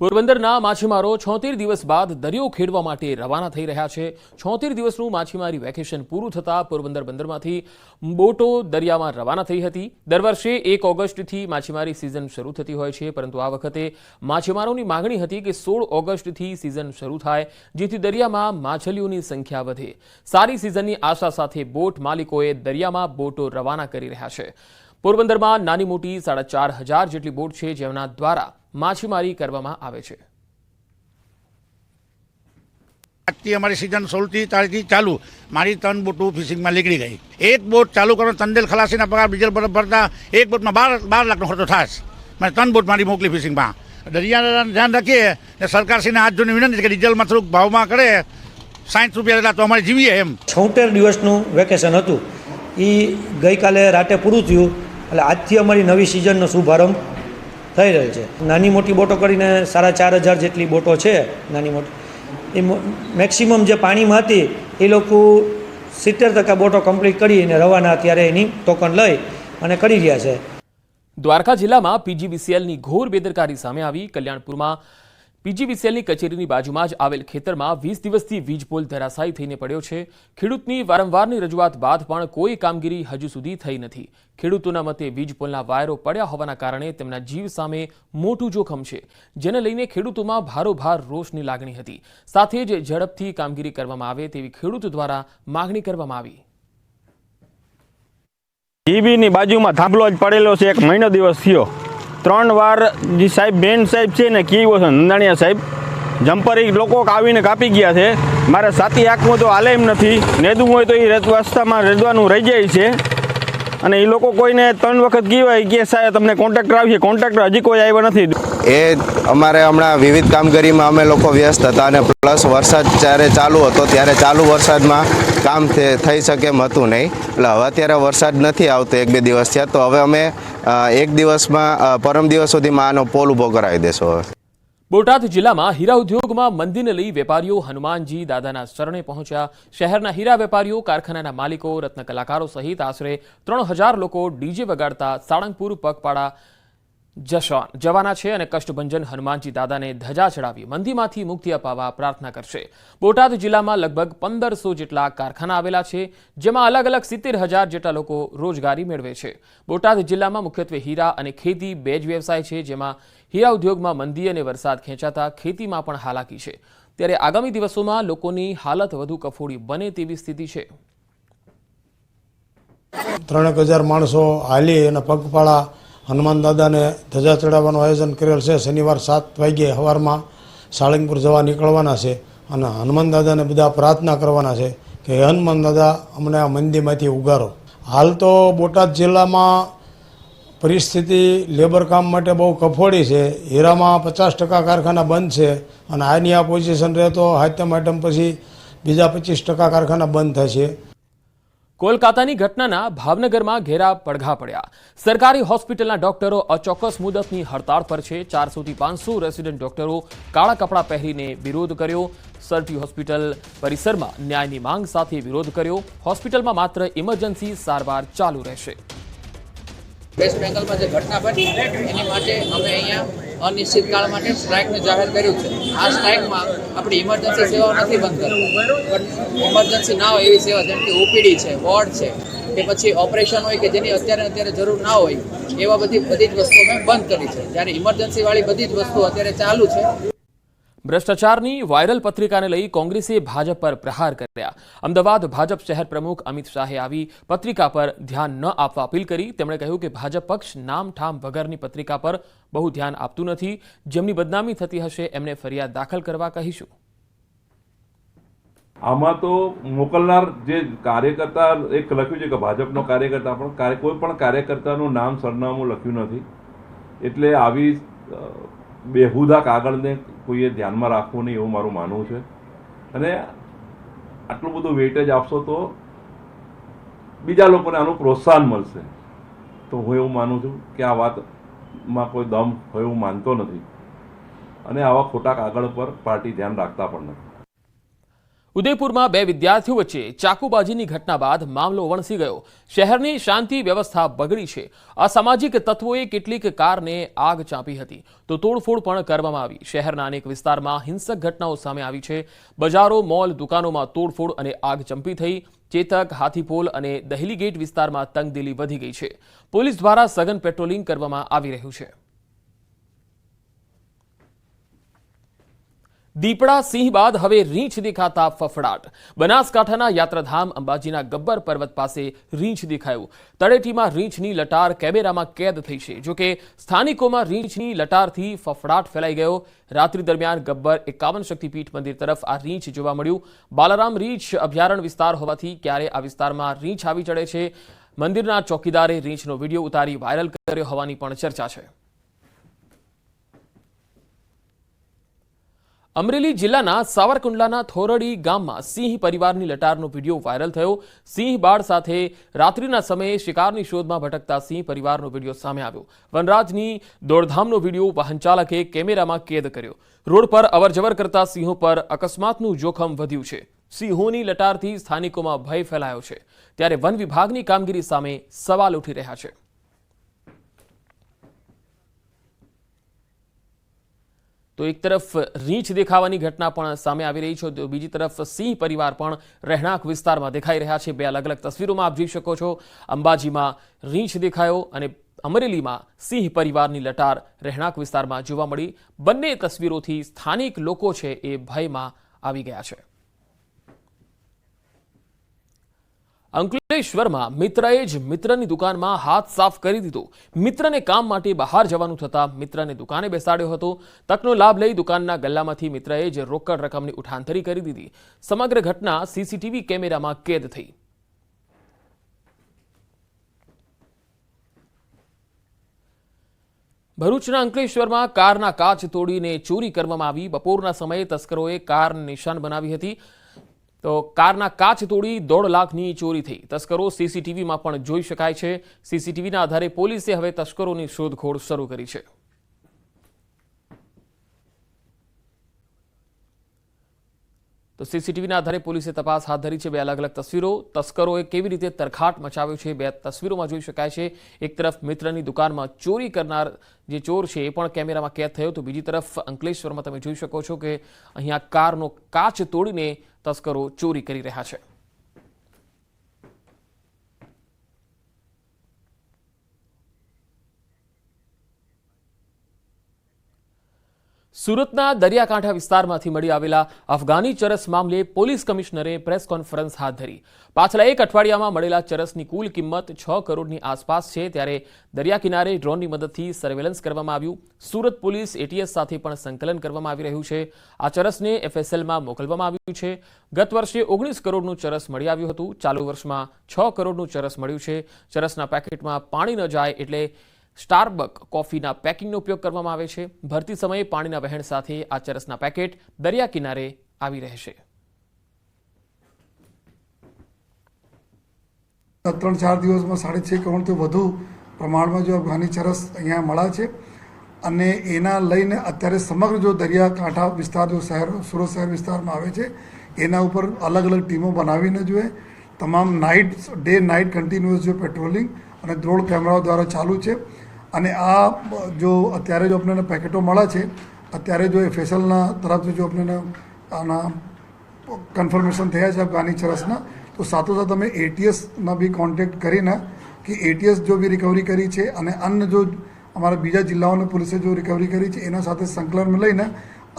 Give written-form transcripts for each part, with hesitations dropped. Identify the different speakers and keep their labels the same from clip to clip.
Speaker 1: પોરબંદરના માછીમારો 76 દિવસ બાદ દરિયો ખેડવા માટે રવાના થઈ રહ્યા છે। 76 દિવસનું માછીમારી વેકેશન પૂરું થતા પોરબંદર બંદરમાંથી બોટો દરિયામાં રવાના થઈ હતી। દર વર્ષે 1 ઓગસ્ટથી માછીમારી સિઝન શરૂ થતી હોય છે, પરંતુ આ વખતે માછીમારોની માંગણી હતી કે 16 ઓગસ્ટથી સિઝન શરૂ થાય, જેથી દરિયામાં માછલીઓની સંખ્યા વધે। સારી સિઝનની આશા સાથે બોટ માલિકોએ દરિયામાં બોટો રવાના કરી રહ્યા છે। પોરબંદરમાં નાની મોટી 4500 જેટલી બોટ છે, જેના દ્વારા માછીમારી કરવામાં આવે છે।
Speaker 2: આજથી અમારી સિઝન 16 તારીખથી ચાલુ। મારી 3 બોટો ફિશિંગમાં નીકળી ગઈ। એક બોટ ચાલુ કરો, તંદેલ ખલાસીના પગાર ડીઝલ બરફ ભરતા એક બોટમાં 12 લાખનો ખર્ચો થાય। મેં 3 બોટ મારી મોકલી ફિશિંગમાં। દરિયાના ધ્યાન રાખીએ ને સરકારશ્રીને હાથ જોઈને વિનંતી છે કે ડીઝલમાં થોડુંક ભાવમાં કરે, 60 રૂપિયા એટલા તો અમારે જીવીએ એમ।
Speaker 3: 76 દિવસનું વેકેશન હતું, એ ગઈકાલે રાતે પૂરું થયું, એટલે આજથી અમારી નવી સિઝનનો શુભારંભ થઈ રહ્યો છે। નાની મોટી બોટો કરીને 4500 જેટલી બોટો છે। નાની મોટી એ મેક્સિમમ જે પાણીમાં હતી એ લોકો 70% બોટો કમ્પ્લીટ કરીને રવાના અત્યારે એની ટોકન લઈ અને કરી રહ્યા છે।
Speaker 1: દ્વારકા જિલ્લામાં પીજીવીસીએલની ઘોર બેદરકારી સામે આવી। કલ્યાણપુરમાં પીજીવીસીએલની કચેરીની બાજુમાં જ આવેલ ખેતરમાં 20 દિવસથી વીજ પોલ ધરાશાયી થઈને પડ્યો છે। ખેડૂતની વારંવારની રજૂઆત બાદ પણ કોઈ કામગીરી હજુ સુધી થઈ નથી। ખેડૂતોના મતે વીજ પોલના વાયરો પડ્યા હોવાના કારણે તેમના જીવ સામે મોટું જોખમ છે, જેને લઈને ખેડૂતોમાં ભારોભાર રોષની લાગણી હતી। સાથે જ ઝડપથી કામગીરી કરવામાં આવે તેવી ખેડૂત દ્વારા માગણી કરવામાં આવી।
Speaker 4: જીબીની બાજુમાં થાંભલો જ પડેલો છે, 1 મહિનો દિવસ થયો। 3 વાર જે સાહેબ બેન સાહેબ છે ને કીવો છે નંદાણીયા સાહેબ, જમ્પરી લોકો આવીને કાપી ગયા છે। મારે સાથી આંખમાં તો હાલે એમ નથી, નેદવું હોય તો એ રસ્તામાં રેદવાનું રહી જાય છે। અને એ લોકો કોઈને 3 વખત કહેવાય કે સાહેબ તમને કોન્ટ્રાક્ટર આવીએ, કોન્ટ્રાક્ટર હજી કોઈ આવ્યા નથી।
Speaker 5: એ અમારે હમણાં વિવિધ કામગીરીમાં અમે લોકો વ્યસ્ત હતા, અને પ્લસ વરસાદ જ્યારે ચાલુ હતો ત્યારે ચાલુ વરસાદમાં કામ થઈ શકે એમ હતું નહીં। એટલે હવે અત્યારે વરસાદ નથી આવતો, 1-2 દિવસ થયા, તો હવે અમે 1 દિવસમાં પરમ દિવસ સુધીમાં આનો પોલ ઊભો કરાવી દેશો।
Speaker 1: બોટાદ જિલ્લામાં હીરા ઉદ્યોગમાં મંદીને લઈ વેપારીઓ હનુમાનજી દાદાના શરણે પહોંચ્યા। શહેરના હીરા વેપારીઓ, કારખાનાના માલિકો, રત્ન કલાકારો સહિત આશરે 3000 લોકો ડીજે વગાડતા સાળંગપુર પગપાળા જવાના છે અને કષ્ટભંજન હનુમાનજી દાદાને ધજા ચડાવી મંદીમાંથી મુક્તિ અપાવવા પ્રાર્થના કરશે। બોટાદ જિલ્લામાં લગભગ 1500 જેટલા કારખાના આવેલા છે, જેમાં અલગ અલગ 70000 જેટલા લોકો રોજગારી મેળવે છે। બોટાદ જિલ્લામાં મુખ્યત્વે હીરા અને ખેતી 2 જ વ્યવસાય છે, જેમાં હીરા ઉદ્યોગમાં મંદી અને વરસાદ ખેંચાતા ખેતીમાં પણ હાલાકી છે। ત્યારે આગામી દિવસોમાં લોકોની હાલત વધુ કફોડી બને તેવી સ્થિતિ છે।
Speaker 6: 3000 માણસો હાલી અને પગપાળા હનુમાન દાદાને ધજા ચડાવવાનું આયોજન કરેલ છે। શનિવાર 7 વાગ્યે સવારમાં સાળંગપુર જવા નીકળવાના છે, અને હનુમાન દાદાને બધા પ્રાર્થના કરવાના છે કે હનુમાન દાદા અમને આ મંદીમાંથી ઉગારો। હાલ તો બોટાદ જિલ્લામાં પરિસ્થિતિ લેબર કામ માટે બહુ કફોડી છે। હીરામાં 50% કારખાના બંધ છે, અને આની આ પોઝિશન રહે તો હાથમ આઈટમ પછી બીજા 25% કારખાના બંધ થશે।
Speaker 1: કોલકાતાની ઘટનાના ભાવનગરમાં ઘેરા પડઘા પડ્યા। સરકારી હોસ્પિટલના ડોક્ટરો અચોક્કસ મુદતની હડતાળ પર છે। 400 થી 500 રેસિડેન્ટ ડોક્ટરો કાળા કપડાં પહેરીને વિરોધ કર્યો। સરટી હોસ્પિટલ પરિસરમાં ન્યાયની માંગ સાથે વિરોધ કર્યો। હોસ્પિટલમાં માત્ર ઇમરજન્સી સારવાર ચાલુ રહેશે।
Speaker 7: વેસ્ટ બેંગલમાં જે ઘટના બની એની માટે અમે અહીંયા અનિશ્ચિત કાળ માટે સ્ટ્રાઇકને જાહેર કર્યું છે। આ સ્ટ્રાઇકમાં આપણી ઇમરજન્સી સેવાઓ નથી બંધ કરવી, પણ ઇમરજન્સી ના હોય એવી સેવા, જેમ કે ઓપીડી છે, વોર્ડ છે, કે પછી ઓપરેશન હોય કે જેની અત્યારે જરૂર ના હોય, એવા બધી જ વસ્તુઓ અમે બંધ કરી છે, જ્યારે ઇમરજન્સીવાળી બધી જ વસ્તુઓ અત્યારે ચાલુ છે।
Speaker 1: ભ્રષ્ટાચારની વાયરલ પત્રિકાને લઈ કોંગ્રેસે ભાજપ પર પ્રહાર કર્યા। અમદાવાદ ભાજપ શહેર પ્રમુખ અમિત શાહે આવી પત્રિકા પર ધ્યાન ન આપવા અપીલ કરી। તેમણે કહ્યું કે ભાજપ પક્ષ નામ ઠામ વગરની પત્રિકા પર બહુ ધ્યાન આપતું નથી। જેમની બદનામી થતી હશે એમને ફરિયાદ દાખલ કરવા કહીશું।
Speaker 8: આમાં તો મોકલનાર જે કાર્યકર્તા એક લખ્યું છે કે ભાજપનો કાર્યકર્તા, પણ કોઈ પણ કાર્યકર્તાનું નામ સરનામું લખ્યું નથી, એટલે આવી બેહુદા કાગળને કોઈએ ધ્યાનમાં રાખવું નહીં એવું મારું માનવું છે। અને આટલું બધું વેઇટેજ આપશો તો બીજા લોકોને આનું પ્રોત્સાહન મળશે। તો હું એવું માનું છું કે આ વાતમાં કોઈ દમ હોય એવું માનતો નથી, અને આવા ખોટા કાગળ પર પાર્ટી ધ્યાન રાખતા પણ નથી।
Speaker 1: ઉદયપુરમાં બે વિદ્યાર્થીઓ વચ્ચે ચાકુબાજીની ઘટના બાદ મામલો વણસી ગયો. શહેરની શાંતિ વ્યવસ્થા બગડી છે. અસામાજિક તત્વોએ કેટલીક કારને આગ ચાંપી હતી તો તોડફોડ પણ કરવામાં આવી. શહેરના અનેક વિસ્તારમાં હિંસક ઘટનાઓ સામે આવી છે. બજારો, મોલ, દુકાનોમાં તોડફોડ અને આગ ચંપી થઈ. ચેતક, હાથીપોલ અને દહેલી ગેટ વિસ્તારમાં તંગદિલી વધી ગઈ છે. પોલીસ દ્વારા સઘન પેટ્રોલિંગ કરવામાં આવી રહ્યું છે. દીપડા સિંહ બાદ હવે રીંછ દેખાતા ફફડાટ. બનાસકાંઠાના યાત્રાધામ અંબાજીના ગબ્બર પર્વત પાસે રીંછ દેખાયું. તળેટીમાં રીંછની લટાર કેમેરામાં કેદ થઈ છે. જોકે સ્થાનિકોમાં રીંછની લટારથી ફફડાટ ફેલાઈ ગયો. રાત્રિ દરમિયાન ગબ્બર 51 શક્તિપીઠ મંદિર તરફ આ રીંછ જોવા મળ્યું. બાલારામ રીંછ અભયારણ્ય વિસ્તાર હોવાથી ક્યારે આ વિસ્તારમાં રીંછ આવી ચડે છે. મંદિરના ચોકીદારે રીંછનો વિડીયો ઉતારી વાયરલ કર્યો હોવાની પણ ચર્ચા છે. અમરેલી જિલ્લાના સાવરકુંડલાના થોરડી ગામમાં સિંહ પરિવારની લટારનો વિડીયો વાયરલ થયો. સિંહ બાળ સાથે રાત્રિના સમયે શિકારની શોધમાં ભટકતા સિંહ પરિવારનો વિડીયો સામે આવ્યો. વનરાજની દોડધામનો વિડીયો વાહન ચાલકે કેમેરામાં કેદ કર્યો. રોડ પર અવરજવર કરતા સિંહો પર અકસ્માતનું જોખમ વધ્યું છે. સિંહોની લટારથી સ્થાનિકોમાં ભય ફેલાયો છે. ત્યારે વન વિભાગની કામગીરી સામે સવાલ ઉઠી રહ્યા છે. તો એક તરફ રીંછ દેખાવાની ઘટના પણ સામે આવી રહી છે, તો બીજી તરફ સિંહ પરિવાર પણ રહેણાંક વિસ્તારમાં દેખાઈ રહ્યા છે. બે અલગ અલગ તસવીરોમાં આપ જોઈ શકો છો. અંબાજીમાં રીંછ દેખાયો અને અમરેલીમાં સિંહ પરિવારની લટાર રહેણાંક વિસ્તારમાં જોવા મળી. બંને તસવીરોથી સ્થાનિક લોકો છે એ ભયમાં આવી ગયા છે. અંકલેશ્વરમાં મિત્રએ જ મિત્રની દુકાનમાં હાથ સાફ કરી દીધો. મિત્રને કામ માટે બહાર જવાનું થતાં મિત્રને દુકાને બેસાડ્યો હતો. તકનો લાભ લઈ દુકાનના ગલ્લામાંથી મિત્રએ જ રોકડ રકમની ઉઠાંતરી કરી દીધી. સમગ્ર ઘટના સીસીટીવી કેમેરામાં કેદ થઈ. ભરૂચના અંકલેશ્વરમાં કારના કાચ તોડીને ચોરી કરવામાં આવી. બપોરના સમયે તસ્કરોએ કારને નિશાન બનાવી હતી. તો કારના કાચ તોડી 1.5 લાખની ચોરી થઈ. તસ્કરો સીસીટીવીમાં પણ જોઈ શકાય છે. સીસીટીવીના આધારે પોલીસે હવે તસ્કરોની શોધખોળ શરૂ કરી છે. તો સીસીટીવીના આધારે પોલીસે તપાસ હાથ ધરી છે. બે અલગ અલગ તસવીરો તસ્કરોએ કેવી રીતે તરખાટ મચાવ્યો છે બે તસવીરોમાં જોઈ શકાય છે. એક તરફ મિત્રની દુકાનમાં ચોરી કરનાર જે ચોર છે એ પણ કેમેરામાં કેદ થયો, તો બીજી તરફ અંકલેશ્વરમાં તમે જોઈ શકો છો કે અહીંયા કારનો કાચ તોડીને તસ્કરો ચોરી કરી રહ્યા છે. સુરતના દરિયાકાંઠા વિસ્તારમાંથી મળી આવેલા અફઘાની ચરસ મામલે પોલીસ કમિશનરે પ્રેસ કોન્ફરન્સ હાથ ધરી. પાછલા એક અઠવાડિયામાં મળેલા ચરસની કુલ કિંમત 6 કરોડની આસપાસ છે. ત્યારે દરિયા કિનારે ડ્રોનની મદદથી સર્વેલન્સ કરવામાં આવ્યું. સુરત પોલીસ એટીએસ સાથે પણ સંકલન કરવામાં આવી રહ્યું છે. આ ચરસને FSLમાં મોકલવામાં આવ્યું છે. ગત વર્ષે 19 કરોડનું ચરસ મળી આવ્યું હતું. ચાલુ વર્ષમાં 6 કરોડનું ચરસ મળ્યું છે. ચરસના પેકેટમાં પાણી ન જાય એટલે સ્ટારબક કોફીના પેકિંગનો ઉપયોગ કરવામાં આવે છે. ભરતી સમયે પાણીના વહેણ સાથે આ ચરસના પેકેટ દરિયા કિનારે આવી રહેશે.
Speaker 9: 3-4 દિવસમાં 6.5 કરોડથી વધુ પ્રમાણમાં જો અફઘાની ચરસ અહીંયા મળ્યા છે અને એના લઈને અત્યારે સમગ્ર જો દરિયાકાંઠા વિસ્તાર જો શહેર સુરત શહેર વિસ્તારમાં આવે છે એના ઉપર અલગ અલગ ટીમો બનાવીને જોઈએ તમામ ડે નાઇટ કન્ટિન્યુઅસ જો પેટ્રોલિંગ અને ડ્રોન કેમેરાઓ દ્વારા ચાલુ છે. અને આ જો અત્યારે જો આપણને પેકેટો મળ્યા છે અત્યારે જો FSLના તરફથી જો આપણને આના કન્ફર્મેશન થયા છે અફઘાની ચરસના, તો સાથોસાથ અમે ATSના બી કોન્ટેક્ટ કરીને કે ATS જો બી રિકવરી કરી છે અને અન્ય જો અમારા બીજા જિલ્લાઓની પોલીસે જો રિકવરી કરી છે એના સાથે સંકલન લઈને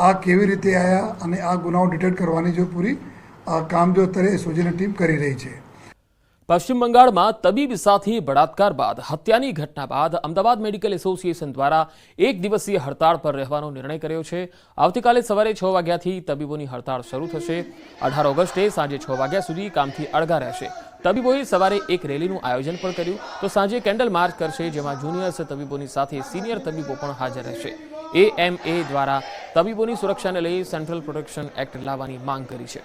Speaker 9: આ કેવી રીતે આવ્યા અને આ ગુનાઓ ડિટેક્ટ કરવાની જો પૂરી કામ જો અત્યારે SOGની ટીમ કરી રહી છે.
Speaker 1: પશ્ચિમ બંગાળમાં તબીબ સાથે બળાત્કાર બાદ હત્યાની ઘટના બાદ અમદાવાદ મેડિકલ એસોસિએશન દ્વારા 1 દિવસીય હડતાળ પર રહેવાનો નિર્ણય કર્યો છે. આવતીકાલે સવારે 6 વાગ્યાથી તબીબોની હડતાળ શરૂ થશે. 18 ઓગસ્ટે સાંજે 6 વાગ્યા સુધી કામથી અળગા રહેશે. તબીબોએ સવારે એક રેલીનું આયોજન પણ કર્યું, તો સાંજે કેન્ડલ માર્ચ કરશે, જેમાં જુનિયર્સ તબીબોની સાથે સિનિયર તબીબો પણ હાજર રહેશે. AMA દ્વારા તબીબોની સુરક્ષાને લઈ સેન્ટ્રલ પ્રોટેક્શન એક્ટ લાવવાની માંગ કરી છે.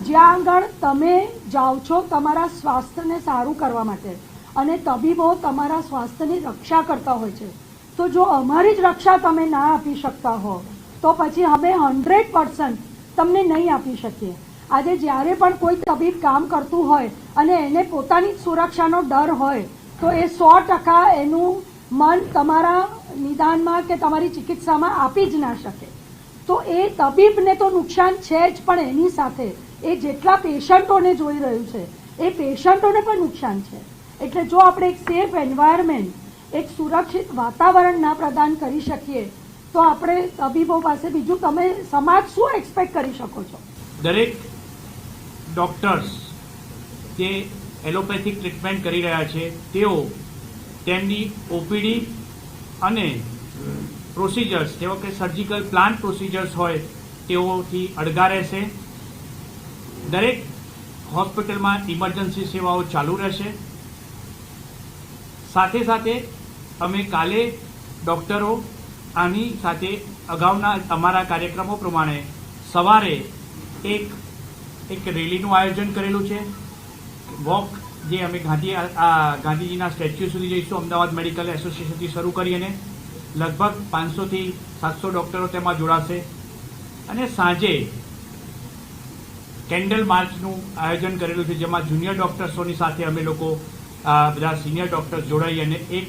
Speaker 10: જ્યાં આગળ તમે જાઓ છો તમારા સ્વાસ્થ્યને સારું કરવા માટે અને તબીબો તમારા સ્વાસ્થ્યની રક્ષા કરતા હોય છે, તો જો અમારી જ રક્ષા તમે ના આપી શકતા હો તો પછી અમે 100% તમને નહીં આપી શકીએ. આજે જ્યારે પણ કોઈ તબીબ કામ કરતું હોય અને એને પોતાની જ સુરક્ષાનો ડર હોય તો એ 100% એનું મન તમારા નિદાનમાં કે તમારી ચિકિત્સામાં આપી જ ના શકે. તો એ તબીબને તો નુકસાન છે જ, પણ એની સાથે એ જેટલા પેશન્ટોને જોઈ રહ્યું છે એ પેશન્ટોને પણ નુકસાન છે. એટલે જો આપણે એક સેફ એન્વાયરમેન્ટ, એક સુરક્ષિત વાતાવરણ ના પ્રદાન કરી શકીએ તો આપણે તબીબો પાસે બીજું તમે સમાજ શું એક્સપેક્ટ કરી શકો છો?
Speaker 11: દરેક ડૉક્ટર્સ જે એલોપેથિક ટ્રીટમેન્ટ કરી રહ્યા છે તેઓ તેમની ઓપીડી અને પ્રોસિજર્સ જેવો કે સર્જિકલ પ્લાન્ટ પ્રોસિજર્સ હોય તેઓથી અળગા રહેશે. દરેક હોસ્પિટલમાં ઇમરજન્સી સેવાઓ ચાલુ રહેશે. સાથે સાથે અમે કાલે ડૉક્ટરો આની સાથે અગાઉના અમારા કાર્યક્રમો પ્રમાણે સવારે એક રેલીનું આયોજન કરેલું છે. વોક જે અમે ગાંધીજીના સ્ટેચ્યુ સુધી જઈશું, અમદાવાદ મેડિકલ એસોસિએશનથી શરૂ કરી, અને લગભગ 500 થી 700 ડૉક્ટરો તેમાં જોડાશે. અને સાંજે કેન્ડલ માર્ચનું આયોજન કરેલું છે, જેમાં જુનિયર ડૉક્ટર્સોની સાથે અમે લોકો બધા સિનિયર ડૉક્ટર્સ જોડાઈ અને એક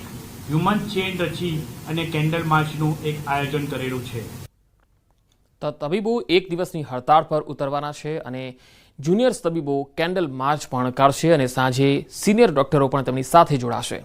Speaker 11: હ્યુમન ચેન રચી અને કેન્ડલ માર્ચનું એક આયોજન કરેલું છે.
Speaker 1: તબીબો એક દિવસની હડતાળ પર ઉતરવાના છે અને જુનિયર તબીબો કેન્ડલ માર્ચ પણ કાઢશે અને સાંજે સિનિયર ડોક્ટરો પણ તેમની સાથે જોડાશે.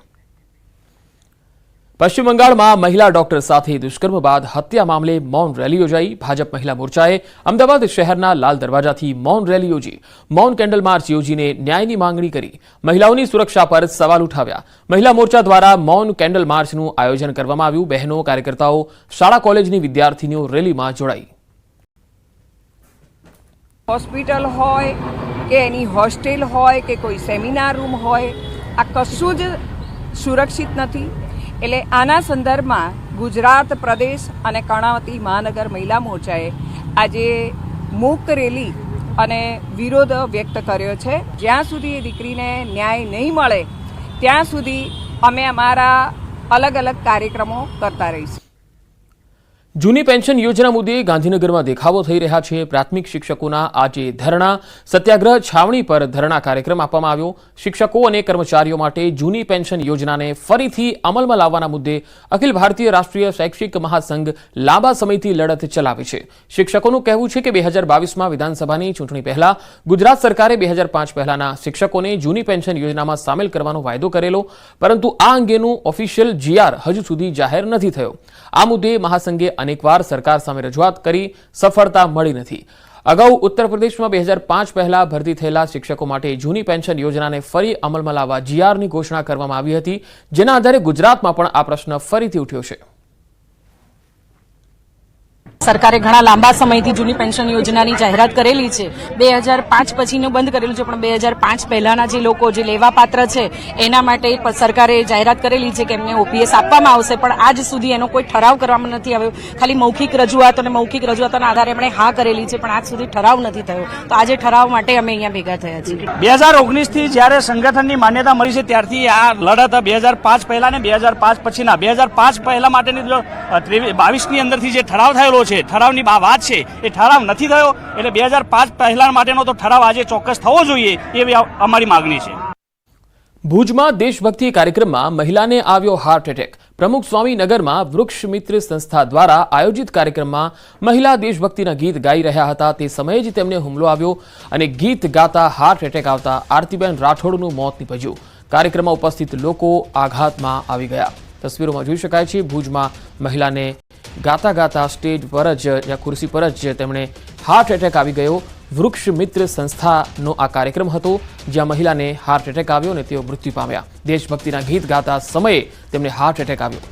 Speaker 1: પશ્ચિમ બંગાળમાં મહિલા ડોક્ટર સાથે દુષ્કર્મ બાદ હત્યા મામલે મૌન રેલી યોજાઈ. ભાજપ મહિલા મોરચાએ અમદાવાદ શહેરના લાલ દરવાજાથી મૌન રેલી યોજી મૌન કેન્ડલ માર્ચ યોજીને ન્યાયની માંગણી કરી. મહિલાઓની સુરક્ષા પર સવાલ ઉઠાવ્યા. મહિલા મોરચા દ્વારા મૌન કેન્ડલ માર્ચનું આયોજન કરવામાં આવ્યું. બહેનો, કાર્યકર્તાઓ, શાળા કોલેજની વિદ્યાર્થીનીઓ રેલીમાં જોડાઈ.
Speaker 12: હોસ્પિટલ હોય કે એની હોસ્ટેલ હોય કે કોઈ સેમિનાર રૂમ હોય, આ કશું જ સુરક્ષિત નથી. એટલે આના સંદર્ભમાં ગુજરાત પ્રદેશ અને કર્ણાવતી મહાનગર મહિલા મોરચાએ આજે મૂક રેલી અને વિરોધ વ્યક્ત કર્યો છે. જ્યાં સુધી એ દીકરીને ન્યાય નહીં મળે ત્યાં સુધી અમે અમારા અલગ અલગ કાર્યક્રમો કરતા રહીશું.
Speaker 1: જૂની પેન્શન યોજના મુદ્દે ગાંધીનગરમાં દેખાવો થઈ રહ્યા છે. પ્રાથમિક શિક્ષકોના આજે ધરણા, સત્યાગ્રહ છાવણી પર ધરણા કાર્યક્રમ આપવામાં આવ્યો. શિક્ષકો અને કર્મચારીઓ માટે જૂની પેન્શન યોજનાને ફરીથી અમલમાં લાવવાના મુદ્દે અખિલ ભારતીય રાષ્ટ્રીય શૈક્ષિક મહાસંઘ લાંબા સમયથી લડત ચલાવે છે. શિક્ષકોનું કહેવું છે કે 2022માં વિધાનસભાની ચૂંટણી પહેલા ગુજરાત સરકારે 2005 પહેલાના શિક્ષકોને જૂની પેન્શન યોજનામાં સામેલ કરવાનો વાયદો કરેલો, પરંતુ આ અંગેનું ઓફિશિયલ GR હજુ સુધી જાહેર નથી થયો. આ મુદ્દે મહાસંઘે અનેકવાર સરકાર સામે રજૂઆત કરી સફળતા મળી નથી. અગાઉ ઉત્તર પ્રદેશમાં 2005 પહેલા ભરતી થયેલા શિક્ષકો માટે જૂની પેન્શન યોજનાને ફરી અમલમાં લાવવા GRની ઘોષણા કરવામાં આવી હતી, જેના આધારે ગુજરાતમાં પણ આ પ્રશ્ન ફરીથી ઉઠ્યો છે.
Speaker 13: સરકારે ઘણા લાંબા સમયથી જૂની પેન્શન યોજનાની જાહેરાત કરેલી છે. 2005 પછીનું બંધ કરેલું છે, પણ 2005 પહેલાના જે લોકો જે લેવા પાત્ર છે એના માટે સરકારે જાહેરાત કરેલી છે કે એમને OPS આપવામાં આવશે, પણ આજ સુધી એનો કોઈ ઠરાવ કરવામાં નથી આવ્યો. ખાલી મૌખિક રજૂઆત અને મૌખિક રજૂઆતોના આધારે એમણે હા કરેલી છે, પણ આજ સુધી ઠરાવ નથી થયો. તો આજે ઠરાવ માટે અમે અહીંયા ભેગા થયા છીએ.
Speaker 14: 2019 થી જ્યારે સંગઠનની માન્યતા મળી છે ત્યારથી આ લડત 2005 પહેલા ને 2005 પછીના 2005 પહેલા માટેની 22ની અંદરથી જે ઠરાવ થયેલો છે, ઠરાવની વાત છે, એ ઠરાવ નથી થયો. એટલે 2005 પહેલા માટેનો તો ઠરાવ આજે ચોક્કસ થવો જોઈએ એવી અમારી માગણી છે.
Speaker 1: ભુજમાં દેશભક્તિ કાર્યક્રમમાં મહિલાને આવ્યો હાર્ટ એટેક. પ્રમુખ સ્વામીનગરમાં વૃક્ષ મિત્ર સંસ્થા દ્વારા આયોજિત કાર્યક્રમમાં મહિલા દેશભક્તિના ગીત ગાઈ રહ્યા હતા. તે સમયે જ તેમને હુમલો આવ્યો અને ગીત ગાતા હાર્ટ એટેક આવતા આરતીબેન રાઠોડનું મોત નીપજ્યું. કાર્યક્રમમાં ઉપસ્થિત લોકો આઘાતમાં આવી ગયા. તસવીરોમાં જોઈ શકાય છે ભુજમાં મહિલાને ગાતા ગાતા સ્ટેજ પર જ ખુરશી પર જ તેમણે હાર્ટ એટેક આવી ગયો. વૃક્ષ મિત્ર સંસ્થાનો આ કાર્યક્રમ હતો, જ્યાં મહિલાને હાર્ટ એટેક આવ્યો અને તેઓ મૃત્યુ પામ્યા. દેશભક્તિના ગીત ગાતા સમયે તેમને હાર્ટ એટેક આવ્યો.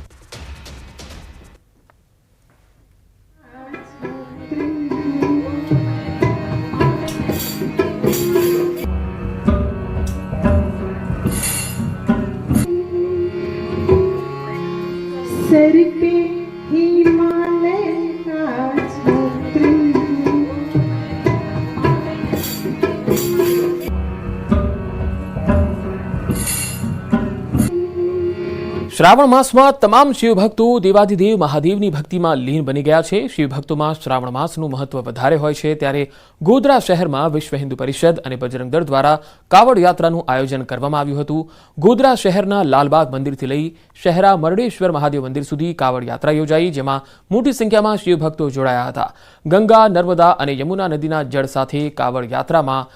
Speaker 1: શ્રાવણ માસમાં તમામ શિવભક્તો દેવાધિદેવ મહાદેવની ભક્તિમાં લીન બની ગયા છે. શિવભક્તોમાં શ્રાવણ માસનું મહત્વ વધારે હોય છે, ત્યારે ગોધરા શહેરમાં વિશ્વ હિન્દુ પરિષદ અને બજરંગ દળ દ્વારા કાવડ યાત્રાનું આયોજન કરવામાં આવ્યું હતું. ગોધરા શહેરના લાલબાગ મંદિરથી લઈ શહેરા મરડેશ્વર મહાદેવ મંદિર સુધી કાવડ યાત્રા યોજાઈ, જેમાં મોટી સંખ્યામાં શિવભક્તો જોડાયા હતા. ગંગા, નર્મદા અને યમુના નદીના જળ સાથે કાવડ યાત્રામાં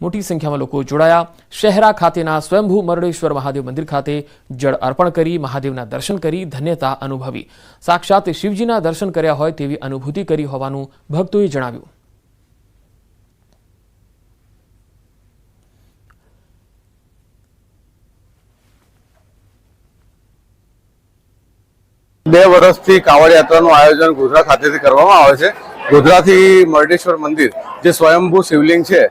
Speaker 1: મોટી સંખ્યામાં લોકો જોડાયા. શહેરા ખાતેના સ્વયંભૂ મરડેશ્વર મહાદેવ મંદિર ખાતે જળ અર્પણ કરી મહાદેવના દર્શન કરી ધન્યતા અનુભવી. સાક્ષાત શિવજીના દર્શન કર્યા હોય તેવી અનુભૂતિ કરી હોવાનું ભક્તોએ જણાવ્યું.
Speaker 15: બે વર્ષથી કાવડ યાત્રાનું આયોજન ગોધરા ખાતેથી કરવામાં આવે છે. ગોધરાથી મરડેશ્વર મંદિર જે સ્વયંભૂ શિવલિંગ છે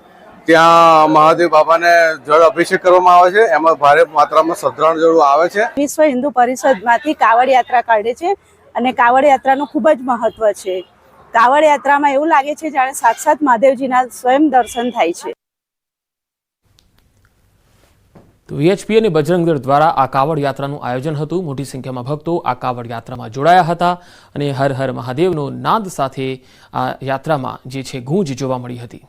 Speaker 15: ત્યાં મહાદેવ બાબાને જળ અભિષેક કરવામાં આવે છે. એમાં ભારે માત્રામાં શ્રદ્ધાળુઓ આવે છે.
Speaker 16: વિશ્વ હિન્દુ પરિષદમાંથી કાવડ યાત્રા કાઢે છે અને કાવડ યાત્રાનું ખૂબ જ મહત્વ છે. કાવડ યાત્રામાં એવું લાગે છે જાણે સાક્ષાત મહાદેવજીના સ્વયં દર્શન થાય છે.
Speaker 1: તો વીએચપી અને બજરંગ દળ દ્વારા આ કાવડ યાત્રાનું આયોજન હતું. મોટી સંખ્યામાં ભક્તો આ કાવડ યાત્રામાં જોડાયા હતા અને હર હર મહાદેવનો નાદ સાથે આ યાત્રામાં જે છે ગૂંજ જોવા મળી હતી.